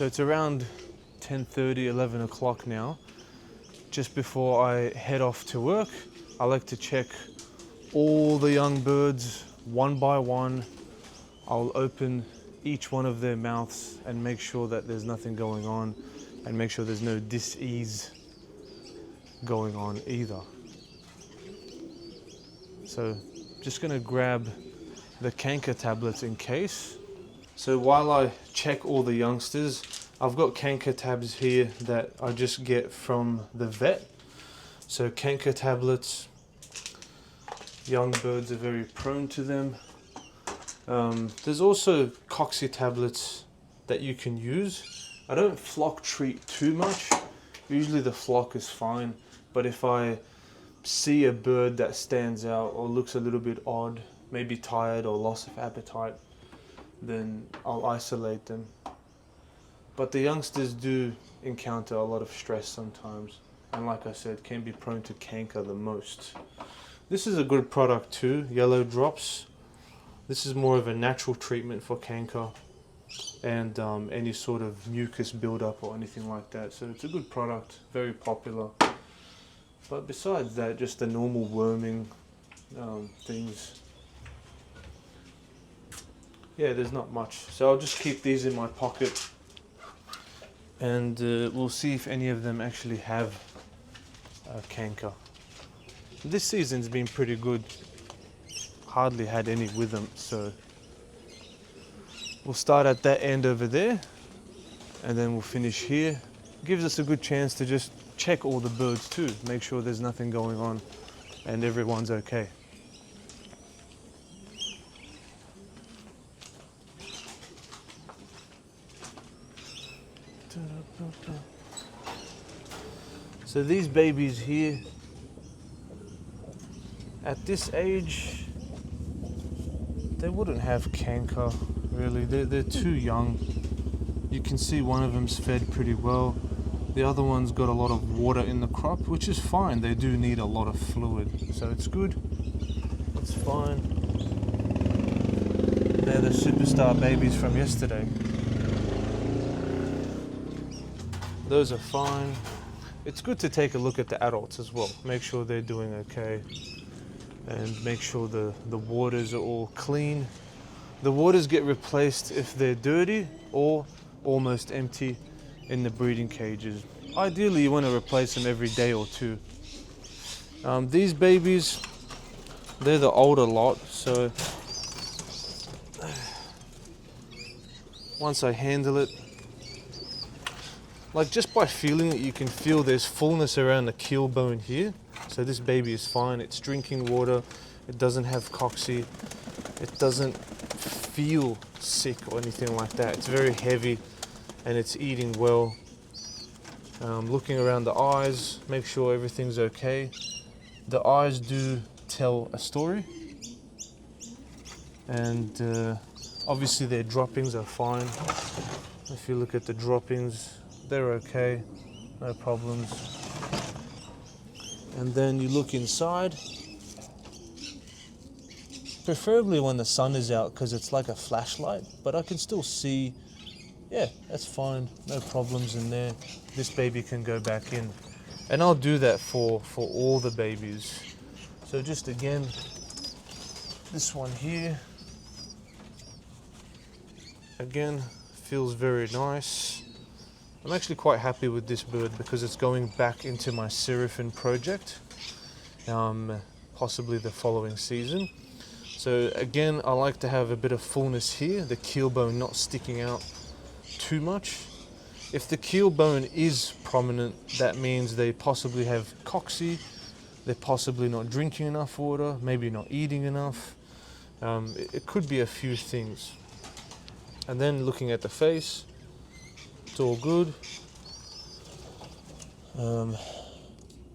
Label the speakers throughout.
Speaker 1: So it's around 10:30, 11 o'clock now. Just before I head off to work, I like to check all the young birds one by one. I'll open each one of their mouths and make sure that there's nothing going on, and make sure there's no dis-ease going on either. So just gonna grab the canker tablets in case. So while I check all the youngsters, I've got canker tabs here that I just get from the vet. So canker tablets, young birds are very prone to them. There's also cocci tablets that you can use. I don't flock treat too much. Usually the flock is fine, but if I see a bird that stands out or looks a little bit odd, maybe tired or loss of appetite, then I'll isolate them. But the youngsters do encounter a lot of stress sometimes, and like I said, can be prone to canker the most. This is a good product too, yellow drops. This is more of a natural treatment for canker and any sort of mucus buildup or anything like that. So it's a good product, very popular. But besides that, just the normal worming things. Yeah, there's not much. So I'll just keep these in my pocket, and we'll see if any of them actually have canker. This season's been pretty good. Hardly had any with them, so we'll start at that end over there, and then we'll finish here. Gives us a good chance to just check all the birds too, make sure there's nothing going on and everyone's okay. So these babies here, at this age, they wouldn't have canker really. They're too young. You can see one of them's fed pretty well. The other one's got a lot of water in the crop, which is fine. They do need a lot of fluid, so it's good. It's fine. They're the superstar babies from yesterday. Those are fine. It's good to take a look at the adults as well. Make sure they're doing okay, and make sure the waters are all clean. The waters get replaced if they're dirty or almost empty in the breeding cages. Ideally, you want to replace them every day or two. These babies, they're the older lot, so once I handle it, like just by feeling it, you can feel there's fullness around the keel bone here. So this baby is fine. It's drinking water. It doesn't have cocci. It doesn't feel sick or anything like that. It's very heavy and it's eating well. Looking around the eyes, make sure everything's okay. The eyes do tell a story, and obviously their droppings are fine. If you look at the droppings, they're okay, no problems. And then you look inside, preferably when the sun is out because it's like a flashlight, but I can still see. Yeah, that's fine, no problems in there. This baby can go back in. And I'll do that for all the babies. So just again, this one here, again, feels very nice. I'm actually quite happy with this bird because it's going back into my Seraphim project, possibly the following season. So again, I like to have a bit of fullness here, the keel bone not sticking out too much. If the keel bone is prominent, that means they possibly have cocci, they're possibly not drinking enough water, maybe not eating enough. It could be a few things. And then looking at the face, it's all good.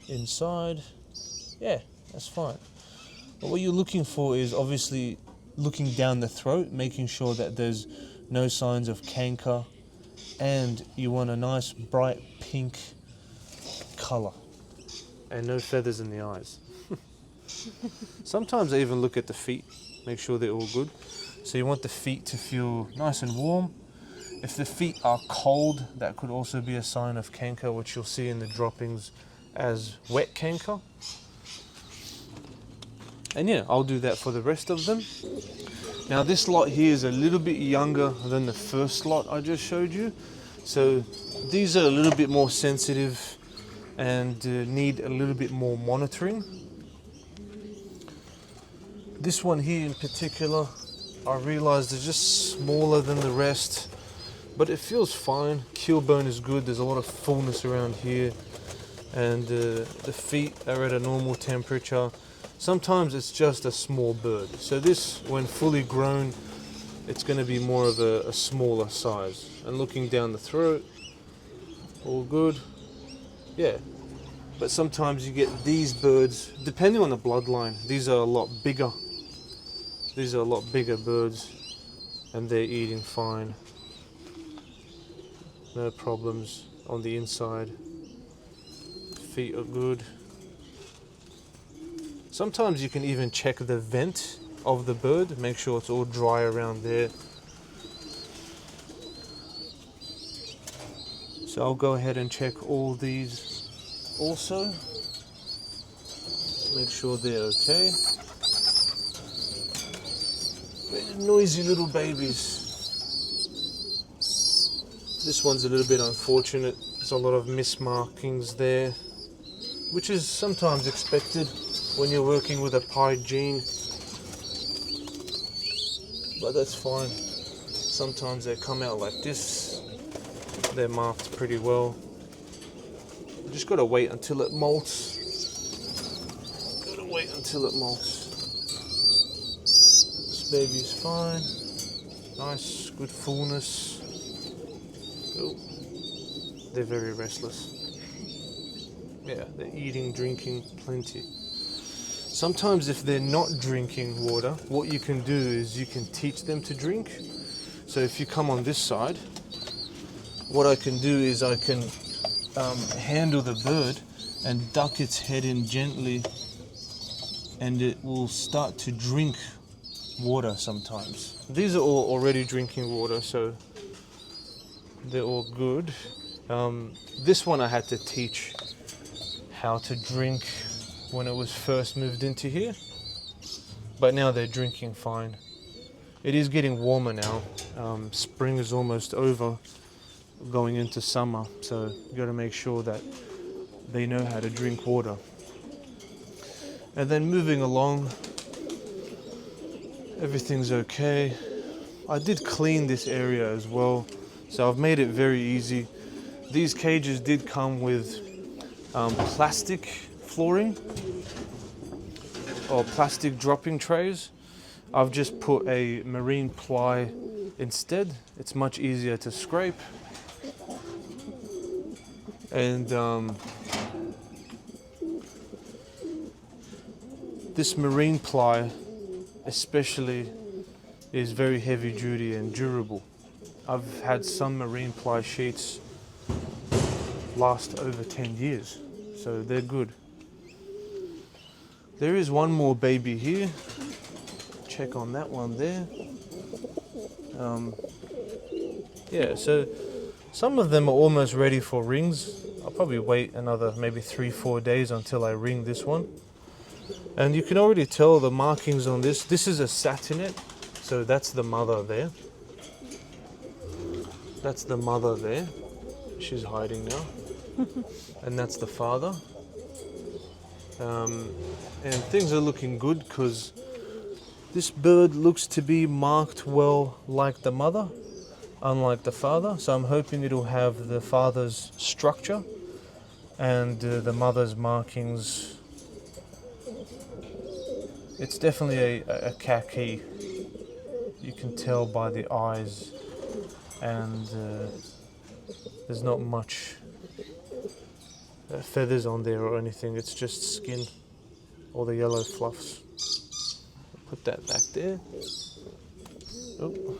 Speaker 1: Inside, yeah, that's fine. But what you're looking for is obviously looking down the throat, making sure that there's no signs of canker, and you want a nice bright pink color and no feathers in the eyes. Sometimes I even look at the feet, make sure they're all good. So you want the feet to feel nice and warm, If the feet are cold, that could also be a sign of canker, which you'll see in the droppings as wet canker. And yeah, I'll do that for the rest of them. Now this lot here is a little bit younger than the first lot I just showed you. So these are a little bit more sensitive and need a little bit more monitoring. This one here in particular, I realized is just smaller than the rest, but it feels fine. Keel bone is good. There's a lot of fullness around here, and the feet are at a normal temperature. Sometimes it's just a small bird. So this, when fully grown, it's going to be more of a smaller size. And looking down the throat, all good. Yeah. But sometimes you get these birds, depending on the bloodline, these are a lot bigger. These are a lot bigger birds, and they're eating fine. No problems on the inside. Feet are good. Sometimes you can even check the vent of the bird, make sure it's all dry around there. So I'll go ahead and check all these also. Make sure they're okay. They're noisy little babies. This one's a little bit unfortunate. There's a lot of mismarkings there, which is sometimes expected when you're working with a Pigeon, but that's fine. Sometimes they come out like this. They're marked pretty well. Just gotta wait until it molts. Gotta wait until it molts. This baby's fine. Nice, good fullness. Oh, they're very restless. Yeah, they're eating, drinking plenty. Sometimes if they're not drinking water, what you can do is you can teach them to drink. So if you come on this side, what I can do is I can handle the bird and duck its head in gently, and it will start to drink water sometimes. These are all already drinking water, so they're all good. This one I had to teach how to drink when it was first moved into here, but now they're drinking fine. It is getting warmer now. Spring is almost over, going into summer, so you got to make sure that they know how to drink water. And then moving along, everything's okay. I did clean this area as well, so I've made it very easy. These cages did come with plastic flooring or plastic dropping trays. I've just put a marine ply instead. It's much easier to scrape. And this marine ply especially is very heavy duty and durable. I've had some marine ply sheets last over 10 years, so they're good. There is one more baby here. Check on that one there. Yeah, so some of them are almost ready for rings. I'll probably wait another maybe 3-4 days until I ring this one. And you can already tell the markings on this. This is a satinet, so that's the mother there. That's the mother there. She's hiding now. And that's the father. And things are looking good because this bird looks to be marked well like the mother, unlike the father. So I'm hoping it'll have the father's structure and the mother's markings. It's definitely a khaki. You can tell by the eyes, and there's not much feathers on there or anything. It's just skin, all the yellow fluffs. Put that back there. Oh.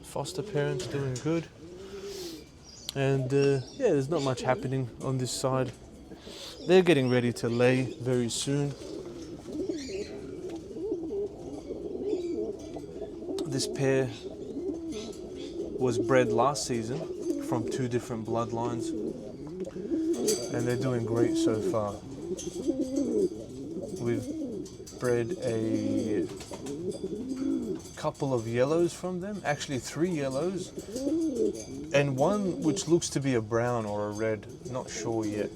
Speaker 1: Foster parents doing good. And yeah, there's not much happening on this side. They're getting ready to lay very soon. This pair was bred last season from 2 different bloodlines, and they're doing great so far. We've bred a couple of yellows from them, actually 3 yellows, and one which looks to be a brown or a red, not sure yet.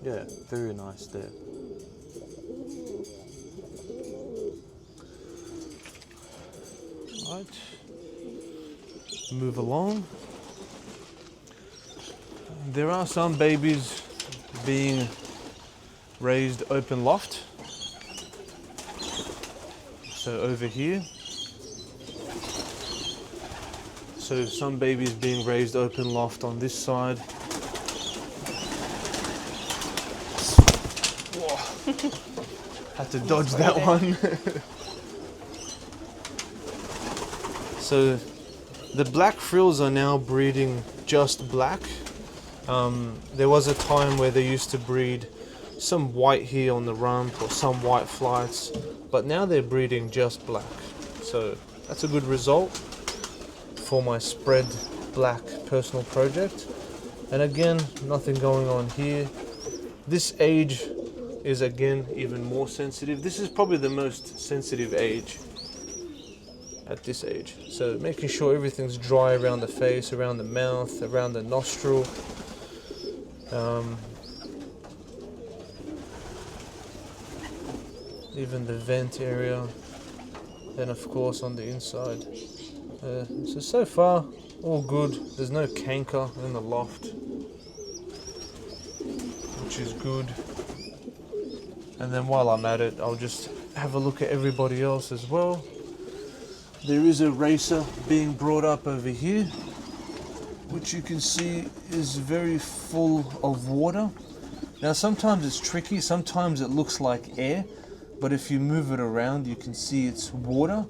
Speaker 1: Yeah, very nice there. Right, move along. There are some babies being raised open loft. So over here. So some babies being raised open loft on this side. Whoa. Had to dodge that one. So the black frills are now breeding just black. There was a time where they used to breed some white here on the rump or some white flights, but now they're breeding just black. So that's a good result for my spread black personal project. And again, nothing going on here. This age is again even more sensitive. This is probably the most sensitive age at this age. So making sure everything's dry around the face, around the mouth, around the nostril. Even the vent area, then of course on the inside. So far all good. There's no canker in the loft, which is good. And then while I'm at it, I'll just have a look at everybody else as well. There is a racer being brought up over here, which you can see is very full of water. Now sometimes it's tricky, sometimes it looks like air, but if you move it around you can see it's water.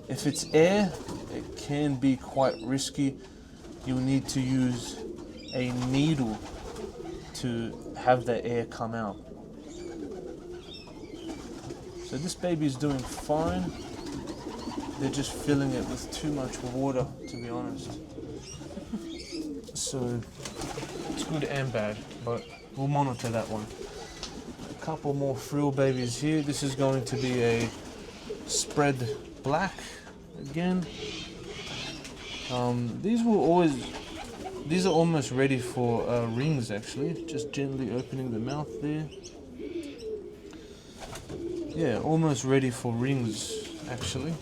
Speaker 1: If it's air, it can be quite risky. You'll need to use a needle to have the air come out. So this baby is doing fine. They're just filling it with too much water, to be honest. So it's good and bad, but we'll monitor that one. A couple more frill babies here. This is going to be a spread black again. These are almost ready for rings actually. Just gently opening the mouth there. Yeah, almost ready for rings actually.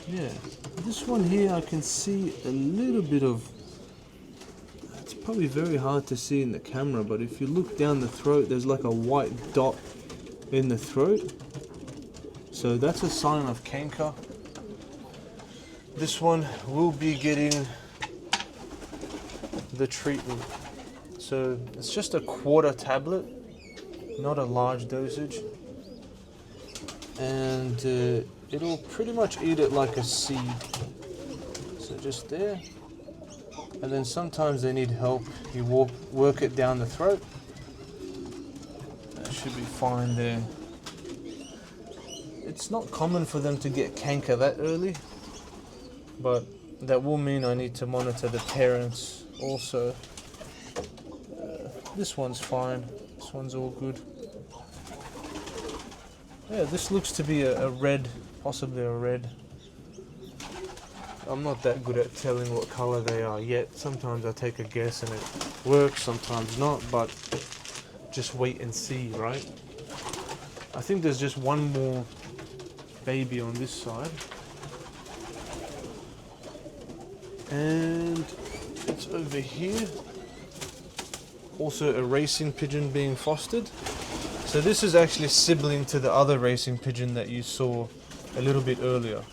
Speaker 1: Yeah, this one here I can see a little bit of, it's probably very hard to see in the camera, but if you look down the throat there's like a white dot in the throat. So that's a sign of canker. This one will be getting the treatment. So it's just a quarter tablet, not a large dosage. And it'll pretty much eat it like a seed. So just there. And then sometimes they need help. You work it down the throat. That should be fine there. It's not common for them to get canker that early, but that will mean I need to monitor the parents also. This one's fine. This one's all good. Yeah, this looks to be a red, possibly a red. I'm not that good at telling what color they are yet. Sometimes I take a guess and it works, sometimes not, but just wait and see, right? I think there's just one more baby on this side. And it's over here. Also a racing pigeon being fostered. So this is actually sibling to the other racing pigeon that you saw a little bit earlier.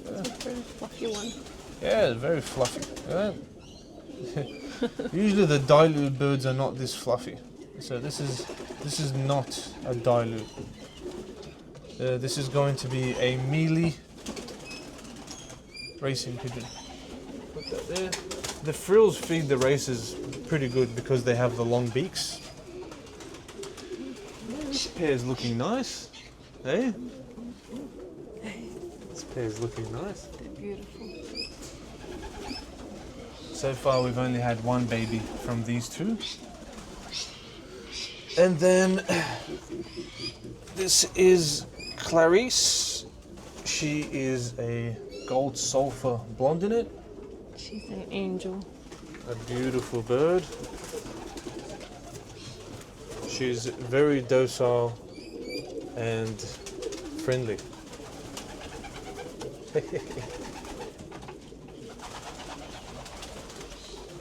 Speaker 2: Very fluffy one.
Speaker 1: Yeah, very fluffy. Usually the dilute birds are not this fluffy. So this is not a dilute. This is going to be a mealy racing pigeon. Put that there. The frills feed the racers pretty good because they have the long beaks. This pair's looking nice. Hey? This pair's looking nice.
Speaker 2: They're beautiful.
Speaker 1: So far we've only had one baby from these two. And then this is Clarice. She is a gold sulfur blondinet.
Speaker 2: She's an angel.
Speaker 1: A beautiful bird. She's very docile and friendly.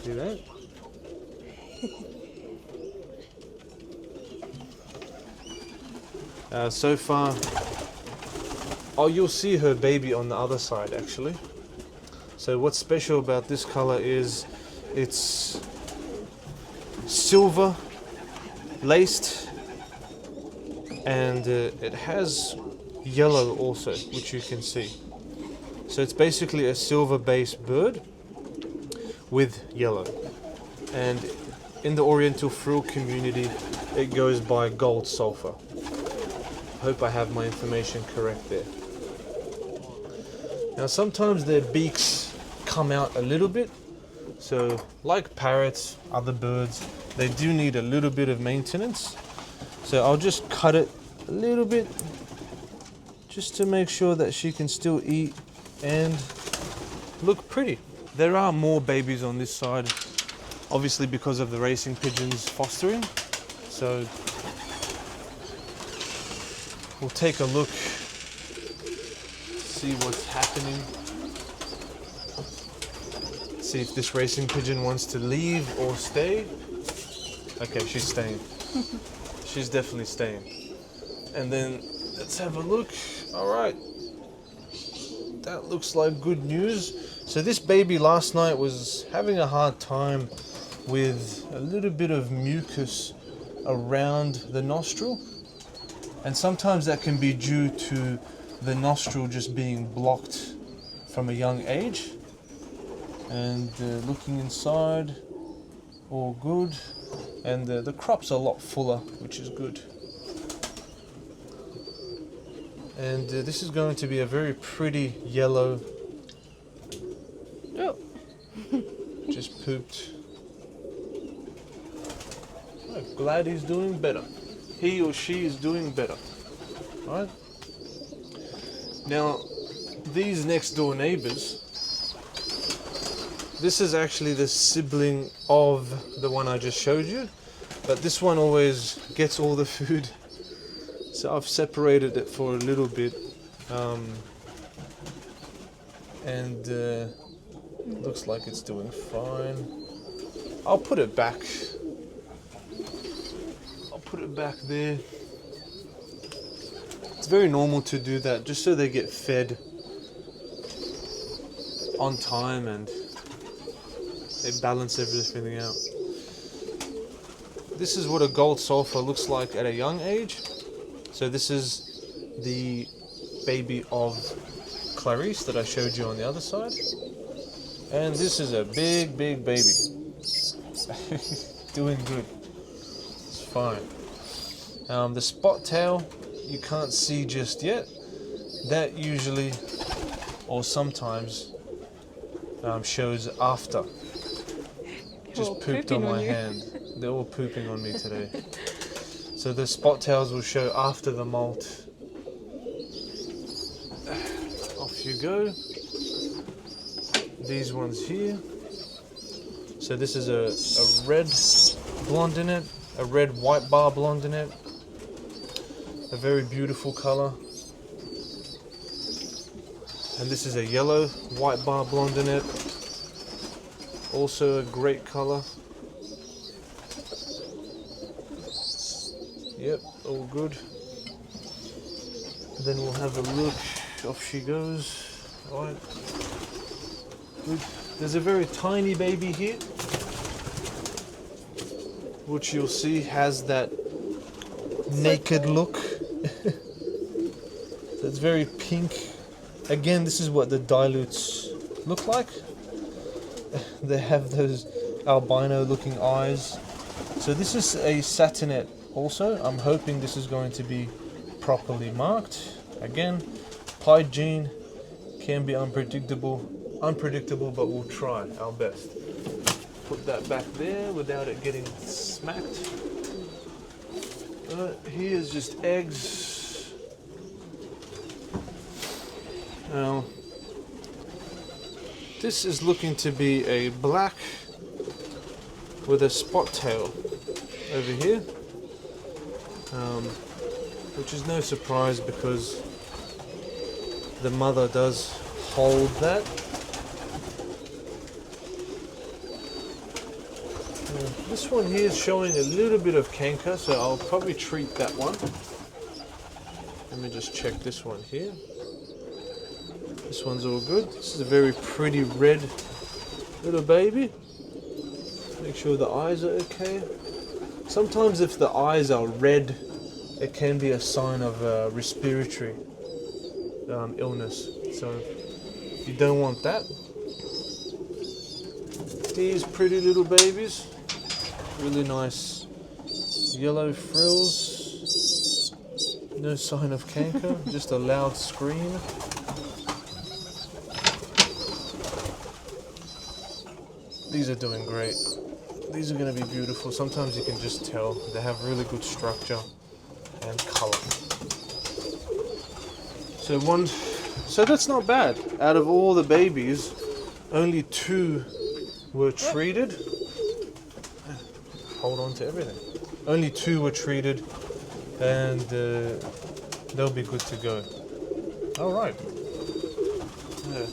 Speaker 1: See that? So far, oh, you'll see her baby on the other side actually. So what's special about this color is it's silver laced, and it has yellow also, which you can see. So it's basically a silver based bird with yellow, and in the Oriental frill community it goes by gold sulfur. Hope I have my information correct there. Now sometimes their beaks come out a little bit, so like parrots, other birds, they do need a little bit of maintenance. So I'll just cut it a little bit just to make sure that she can still eat and look pretty. There are more babies on this side, obviously because of the racing pigeons fostering. So we'll take a look, see what's happening. See if this racing pigeon wants to leave or stay. Okay, she's staying. She's definitely staying. And then let's have a look. All right, that looks like good news. So this baby last night was having a hard time with a little bit of mucus around the nostril, and sometimes that can be due to the nostril just being blocked from a young age. And looking inside, all good, and the crop's a lot fuller, which is good. And this is going to be a very pretty yellow.
Speaker 2: Oh.
Speaker 1: Just pooped. I'm glad he's doing better. He or she is doing better. Alright? Now, these next door neighbors, this is actually the sibling of the one I just showed you, but this one always gets all the food. So I've separated it for a little bit, and looks like it's doing fine. I'll put it back. I'll put it back there. It's very normal to do that, just so they get fed on time and they balance everything out. This is what a gold sulfur looks like at a young age. So this is the baby of Clarice that I showed you on the other side. And this is a big, big baby. Doing good. It's fine. The spot tail, you can't see just yet. That usually, or sometimes, shows after. Just pooped on my hand. They're all pooping on me today. So the spot tails will show after the molt. Off you go. These ones here. So this is a red blondinet, a red white bar blondinet. A very beautiful color. And this is a yellow white bar blondinet. Also a great color. Yep, all good. Then we'll have a look. Off she goes. Alright. Good. There's a very tiny baby here, which you'll see has that naked look. So it's very pink. Again, this is what the dilutes look like. They have those albino looking eyes. So this is a satinet also. I'm hoping this is going to be properly marked. Again, Pigeon can be unpredictable, but we'll try our best. Put that back there without it getting smacked. Here's just eggs. Now, this is looking to be a black with a spot tail over here, which is no surprise because the mother does hold that. This one here is showing a little bit of canker, so I'll probably treat that one. Let me just check this one here. This one's all good. This is a very pretty red little baby. Make sure the eyes are okay. Sometimes if the eyes are red, it can be a sign of respiratory illness. So you don't want that. These pretty little babies. Really nice yellow frills. No sign of canker, just a loud scream. These are doing great. These are going to be beautiful. Sometimes you can just tell they have really good structure and color. So that's not bad. Out of all the babies, only 2 were treated. Hold on to everything. Only 2 were treated, and they'll be good to go. All right. Yeah.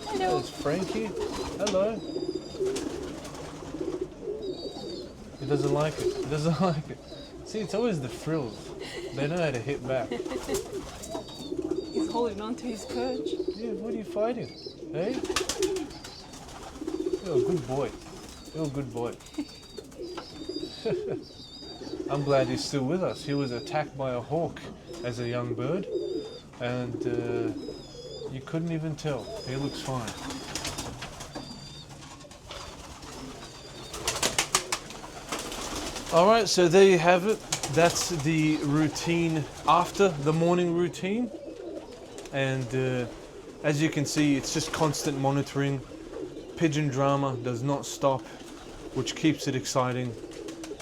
Speaker 2: Hello.
Speaker 1: There's Frankie. Hello. He doesn't like it. He doesn't like it. See, it's always the frills. They know how to hit back.
Speaker 2: He's holding on to his perch.
Speaker 1: Yeah, what are you fighting? Hey? You're a good boy. You're a good boy. I'm glad he's still with us. He was attacked by a hawk as a young bird, and you couldn't even tell. He looks fine. All right, so there you have it. That's the routine after the morning routine. And as you can see, it's just constant monitoring. Pigeon drama does not stop, which keeps it exciting.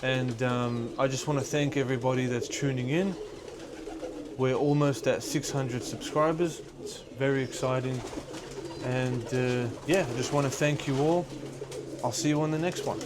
Speaker 1: And I just want to thank everybody that's tuning in. We're almost at 600 subscribers. It's very exciting. And yeah, I just want to thank you all. I'll see you on the next one.